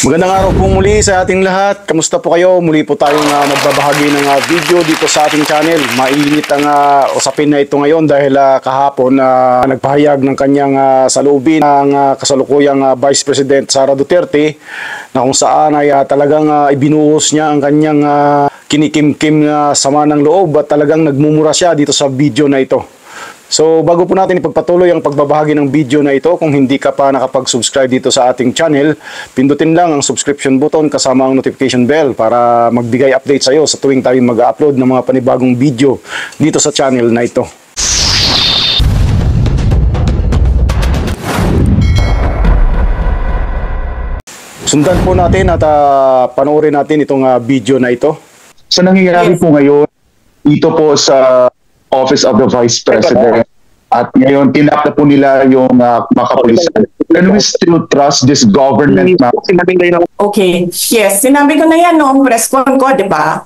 Magandang araw po muli sa ating lahat. Kamusta po kayo? Muli po tayong magbabahagi ng video dito sa ating channel. Mainit ang usapin na ito ngayon dahil kahapon nagpahayag ng kanyang saloobin ng kasalukuyang Vice President Sara Duterte na kung saan ay talagang ibinuhos niya ang kanyang kinikimkim na sama ng loob at talagang nagmumura siya dito sa video na ito. So bago po natin ipagpatuloy ang pagbabahagi ng video na ito, kung hindi ka pa nakapag-subscribe dito sa ating channel, pindutin lang ang subscription button kasama ang notification bell para magbigay update sa iyo sa tuwing tayo mag-upload ng mga panibagong video dito sa channel na ito. Sundan po natin at panoorin natin itong video na ito. So nangyayari po ngayon dito po sa Office of the Vice President at ngayon tinap na po nila yung mga kapulisan. Can we still trust this government, ma'am? Okay, yes, sinabi ko na yan noong press con ko, di ba?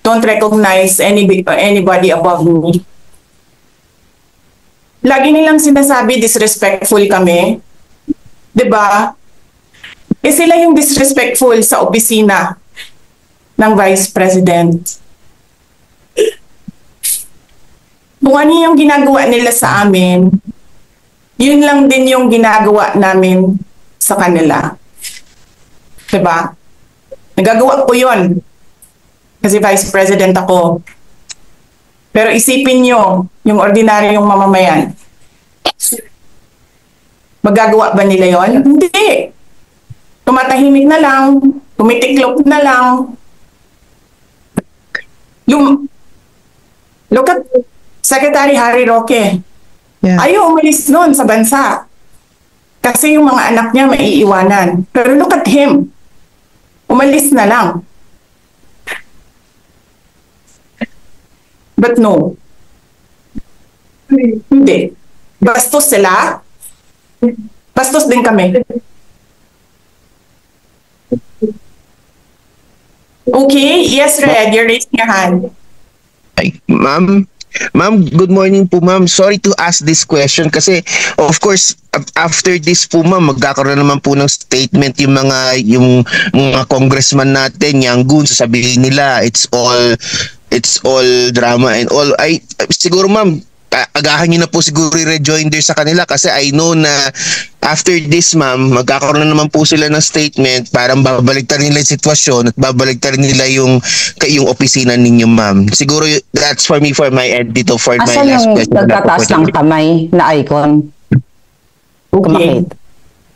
Don't recognize anybody above me. Lagi nilang sinasabi disrespectful kami, di ba? Eh sila yung disrespectful sa opisina ng Vice President. Kung ano yung ginagawa nila sa amin, yun lang din yung ginagawa namin sa kanila. Diba? Nagagawa ko yun. Kasi Vice President ako. Pero isipin nyo, yung ordinaryong mamamayan. Magagawa ba nila yun? Hindi. Tumatahimik na lang, tumitiklop na lang. Look at Secretary Harry Roque. Yeah. Ayaw umalis noon sa bansa. Kasi yung mga anak niya maiiwanan. Pero look at him. Umalis na lang. But no. Hindi. Bastos sila. Bastos din kami. Okay. Yes, Red. You're raising your hand. Ay, Ma'am, good morning po ma'am. Sorry to ask this question kasi of course after this po ma'am magkakaroon naman po ng statement yung mga congressman natin, yung goon, sasabihin nila it's all drama and all. Ay siguro ma'am agahan niyo na po siguro rejoinder sa kanila kasi I know na after this ma'am magkakaroon na naman po sila ng statement, parang babaligtad nila yung sitwasyon at babaligtad nila yung opisina ninyo ma'am. Siguro that's for me for my end dito for my last question. Asan yung nagtataas ng kamay na icon? Okay.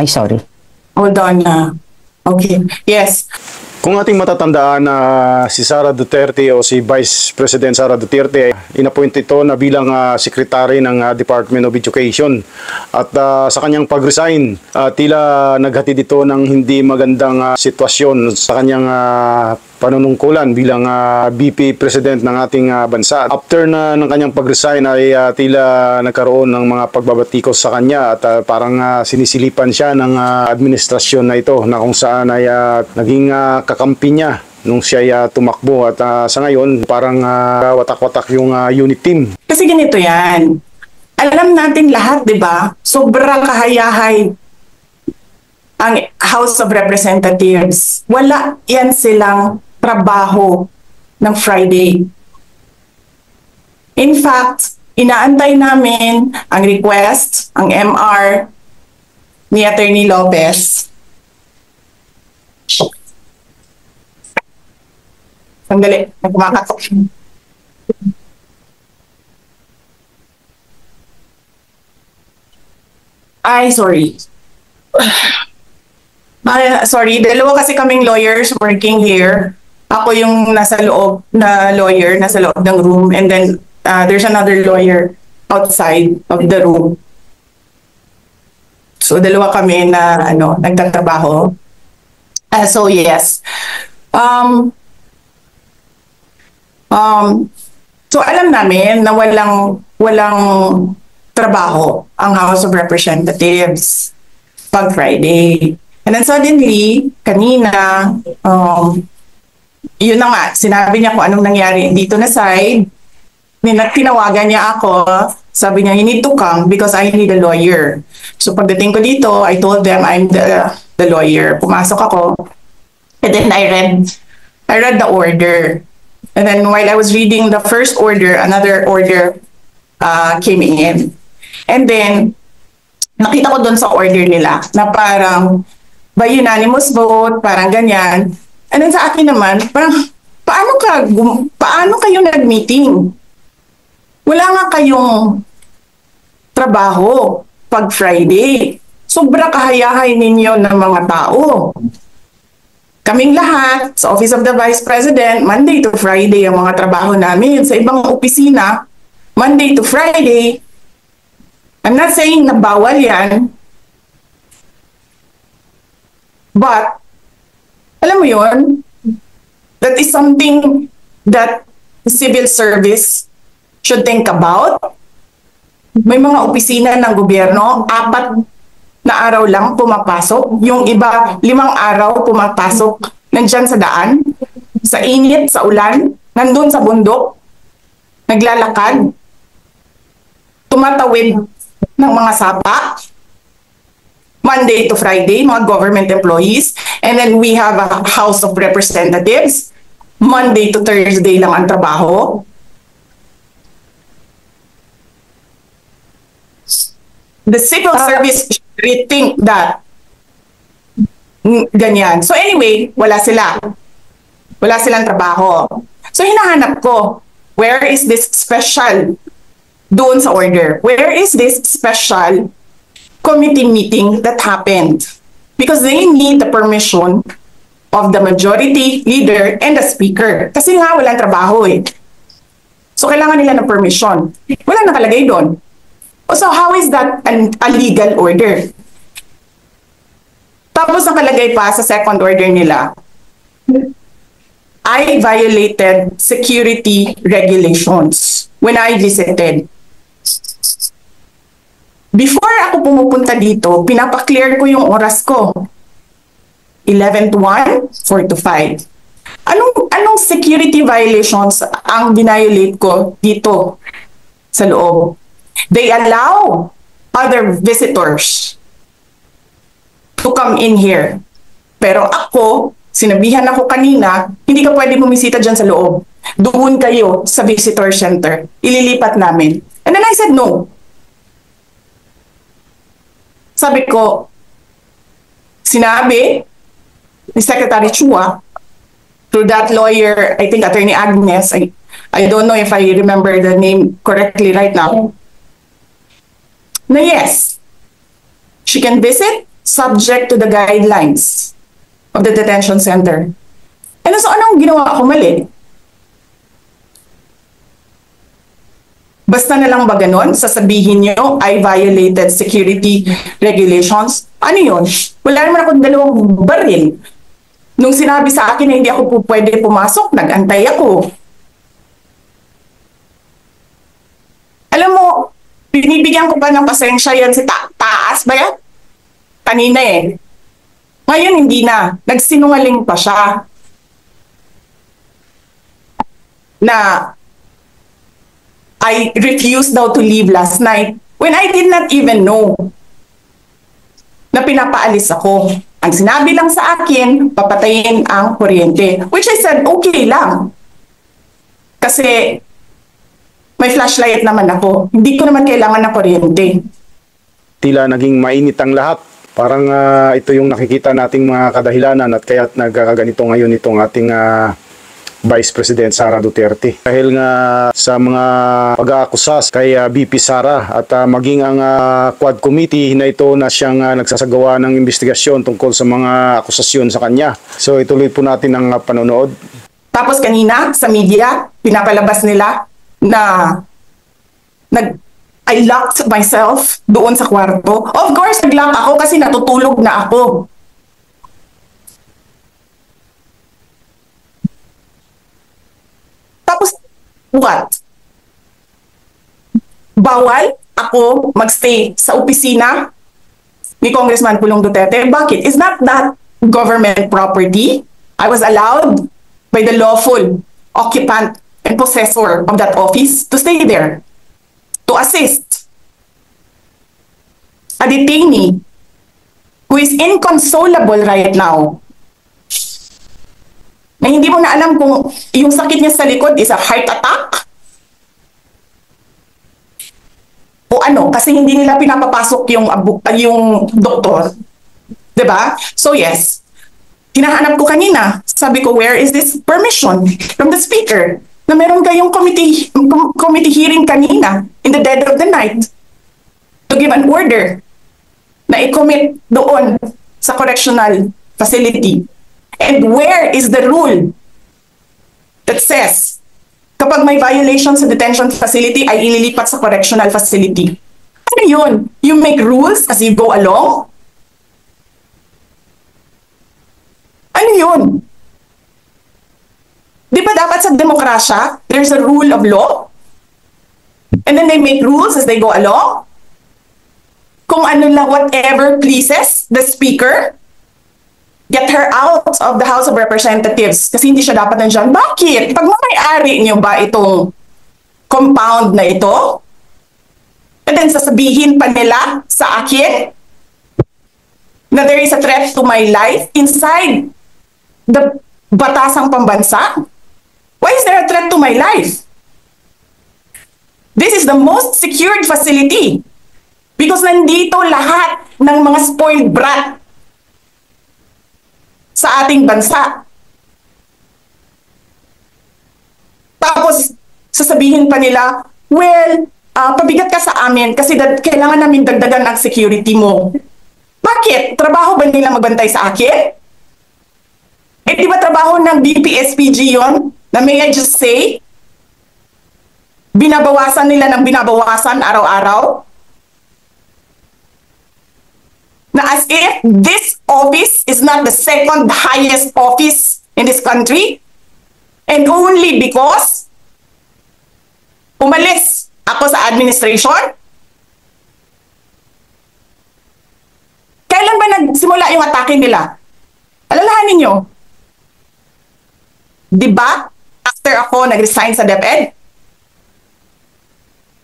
Ay sorry. Hold on na. Okay. Yes. Kung ating matatandaan na si Sara Duterte o si Vice President Sara Duterte ay inappoint ito na bilang Secretary ng Department of Education at sa kanyang pag-resign tila naghatid ito ng hindi magandang sitwasyon sa kanyang panunungkulan bilang VP President ng ating bansa. After na ng kanyang pag-resign ay tila nagkaroon ng mga pagbabatikos sa kanya at parang sinisilipan siya ng administrasyon na ito na kung saan ay naging kakampi niya nung siya tumakbo at sa ngayon parang watak-watak yung unit team. Kasi ganito yan. Alam natin lahat, di ba? Sobrang kahayahay ang House of Representatives. Wala yan silang trabaho ng Friday. In fact, inaantay namin ang request, ang MR ni Attorney Lopez. Sandali, nagkumakatok. Ay, sorry. Sorry, dalawa kasi kaming lawyers working here. Ako yung nasa loob na lawyer, nasa loob ng room, and then there's another lawyer outside of the room. So dalawa kami na nagtatrabaho. So yes. So alam namin na walang trabaho ang House of Representatives pag Friday. And then suddenly, kanina, yun na nga, sinabi niya kung anong nangyari dito na side. Tinawagan niya ako, sabi niya, you need to come because I need a lawyer. So pagdating ko dito, I told them I'm the the lawyer. Pumasok ako. And then I read the order. And then while I was reading the first order, another order came in. And then, nakita ko doon sa order nila na parang by unanimous vote, parang ganyan. And then sa akin naman, parang paano kayo nag-meeting? Wala nga kayong trabaho pag Friday. Sobra kahayahay ninyo ng mga tao. Kaming lahat, sa Office of the Vice President, Monday to Friday ang mga trabaho namin. Sa ibang opisina, Monday to Friday. I'm not saying na bawal yan. But, alam mo yun, that is something that the civil service should think about. May mga opisina ng gobyerno, 4 na araw lang pumapasok. Yung iba, 5 araw pumapasok. Nandyan sa daan, sa init, sa ulan, nandun sa bundok, naglalakad, tumatawid ng mga sapa, Monday to Friday, mga government employees. And then we have a House of Representatives. Monday to Thursday lang ang trabaho. The civil service should rethink that. Ganyan. So anyway, wala sila. Wala silang trabaho. So hinahanap ko, where is this special doon sa order? Where is this special committee meeting that happened? Because they need the permission of the majority leader and the speaker. Kasi nga walang trabaho eh. So kailangan nila ng permission. Wala nakalagay doon. So how is that a legal order? Tapos nakalagay pa sa second order nila, I violated security regulations when I visited. Before ako pumupunta dito, pinapa-clear ko yung oras ko. 11 to 1, 4 to 5. Anong security violations ang violate ko dito sa loob? They allow other visitors to come in here. Pero ako, sinabihan ako kanina, hindi ka pwede bumisita dyan sa loob. Doon kayo sa visitor center. Ililipat namin. And then I said no. Sabi ko, sinabi ni Secretary Chua, through that lawyer, I think Attorney Agnes, I don't know if I remember the name correctly right now, na yes, she can visit subject to the guidelines of the detention center. And so anong ginawa ko mali? Basta na lang ba ganun? Sasabihin nyo, I violated security regulations? Ano yun? Wala naman akong 2 baril. Nung sinabi sa akin na hindi ako pwede pumasok, nag-antay ako. Alam mo, binibigyan ko pa ng pasensya yan si Taas ba yan? Kanina eh. Ngayon hindi na. Nagsinungaling pa siya. Na I refused daw to leave last night when I did not even know na pinapaalis ako. Ang sinabi lang sa akin, papatayin ang kuryente. Which I said, okay lang. Kasi may flashlight naman ako. Hindi ko naman kailangan ng kuryente. Tila naging mainit ang lahat. Parang ito yung nakikita nating mga kadahilanan at kaya nagkakaganito ngayon itong ating Vice President Sara Duterte. Dahil nga sa mga pag-aakusa kay VP Sara at maging ang Quad Committee na ito na siyang nagsasagawa ng investigasyon tungkol sa mga akusasyon sa kanya. So ituloy po natin ang panonood. Tapos kanina sa media, pinapalabas nila na I locked myself doon sa kwarto. Of course, nag-lock ako kasi natutulog na ako. Tapos, what? Bawal ako magstay sa opisina ni Congressman Pulong Duterte. Bakit? Is not that government property? I was allowed by the lawful occupant and possessor of that office to stay there, to assist a detainee who is inconsolable right now. Na hindi mo na alam kung yung sakit niya sa likod is a heart attack o ano, kasi hindi nila pinapapasok yung doktor. Diba? So yes, hinahanap ko kanina. Sabi ko, where is this permission from the speaker? Na meron kayong committee hearing kanina in the dead of the night to give an order na i-commit doon sa correctional facility. And where is the rule that says kapag may violation sa detention facility ay ililipat sa correctional facility? Ano yun? You make rules as you go along? Ano yun? Di ba dapat sa demokrasya, there's a rule of law? And then they make rules as they go along? Kung ano lang, whatever pleases the speaker, get her out of the House of Representatives kasi hindi siya dapat nandiyan. Bakit? Pag may-ari niyo ba itong compound na ito? And then sasabihin pa nila sa akin na there is a threat to my life inside the batasang pambansa? Why is there a threat to my life? This is the most secured facility because nandito lahat ng mga spoiled brat sa ating bansa. Tapos, sasabihin pa nila, well, pabigat ka sa amin kasi kailangan namin dagdagan ang security mo. Bakit? Trabaho ba nila magbantay sa akin? Eh, di ba trabaho ng BPSPG yon? Na may I just say, binabawasan nila ng binabawasan araw-araw? Na as if this office is not the second highest office in this country and only because umalis ako sa administration? Kailan ba nagsimula yung atake nila? Alalahanin nyo. Diba? After ako nag-resign sa DepEd?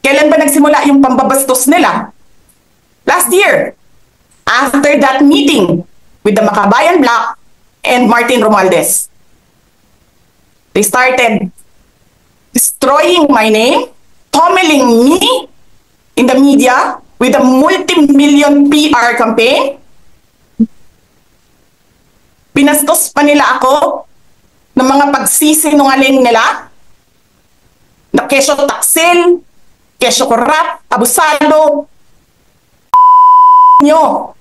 Kailan ba nagsimula yung pambabastos nila? Last year. After that meeting with the Makabayan Bloc and Martin Romualdez. They started destroying my name, pummeling me in the media with a multi-million PR campaign. Pinastos pa nila ako ng mga pagsisinungaling nila na kesyo taksil, kesyo korap, abusado, nyo.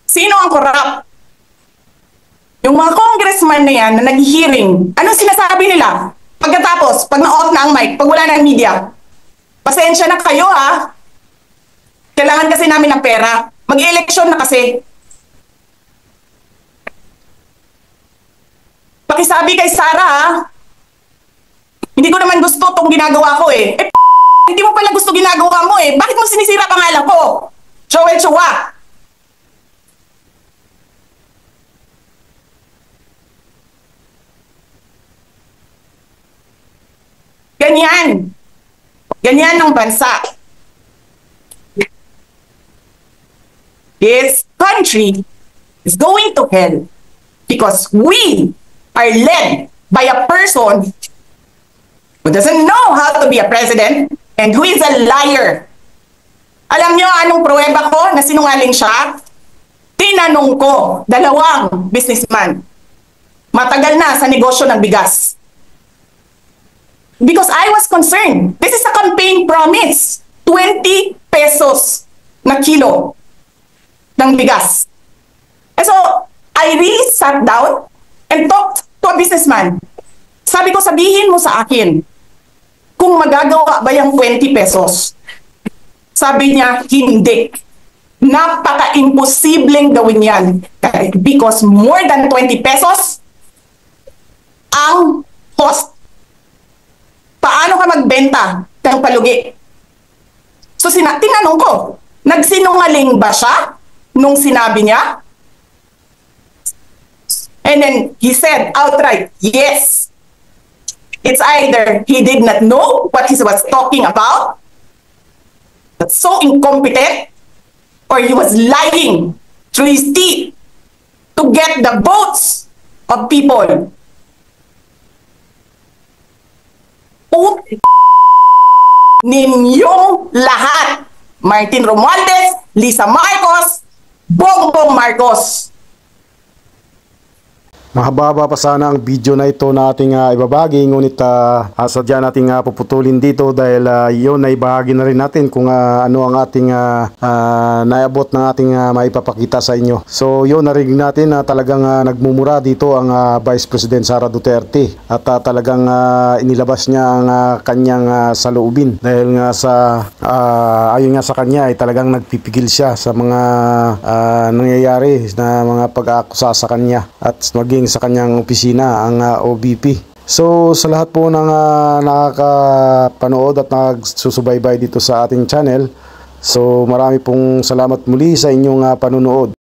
Sino ang korap? Yung mga congressman na yan na nag-hearing, anong sinasabi nila? Pagkatapos, pag na-off na ang mic, pag wala na ang media, pasensya na kayo ha. Kailangan kasi namin ng pera. Mag-eleksyon na kasi. Pakisabi kay Sara ha. Hindi ko naman gusto itong ginagawa ko eh. Hindi mo pala gusto ginagawa mo eh. Bakit mo sinisira pangalan ko? Joel Chua. Ganyan. Ganyan ang bansa. This country is going to hell because we are led by a person who doesn't know how to be a president and who is a liar. Alam nyo anong pruweba ko na sinungaling siya? Tinanong ko, 2 businessman. Matagal na sa negosyo ng bigas. Because I was concerned. This is a campaign promise. 20 pesos na kilo ng bigas. And so, I really sat down and talked to a businessman. Sabi ko, sabihin mo sa akin, kung magagawa ba yung 20 pesos? Sabi niya, hindi. Napaka-imposibleng gawin yan. Because more than 20 pesos ang cost. Paano ka magbenta ng palugi? So, tinanong ko, nagsinungaling ba siya nung sinabi niya? And then he said outright, yes. It's either he did not know what he was talking about that's so incompetent, or he was lying through his teeth to get the votes of people. Ninyong lahat. Martin Romualdez, Lisa Marcos, Bongbong Marcos. Mahaba pa sana ang video na ito na ating ibabagi, ngunit sadya nating puputulin dito dahil yun ay bahagi na rin natin kung ano ang ating naabot ng ating maipapakita sa inyo. So yun, narinig natin na talagang nagmumura dito ang Vice President Sara Duterte at talagang inilabas niya ang kanyang saloobin dahil nga sa ayon nga sa kanya ay talagang nagpipigil siya sa mga nangyayari na mga pag-aakusa sa kanya at maging sa kanyang opisina ang OVP. So sa lahat po ng nakakapanood at nagsusubaybay dito sa ating channel, so marami pong salamat muli sa inyong panunood.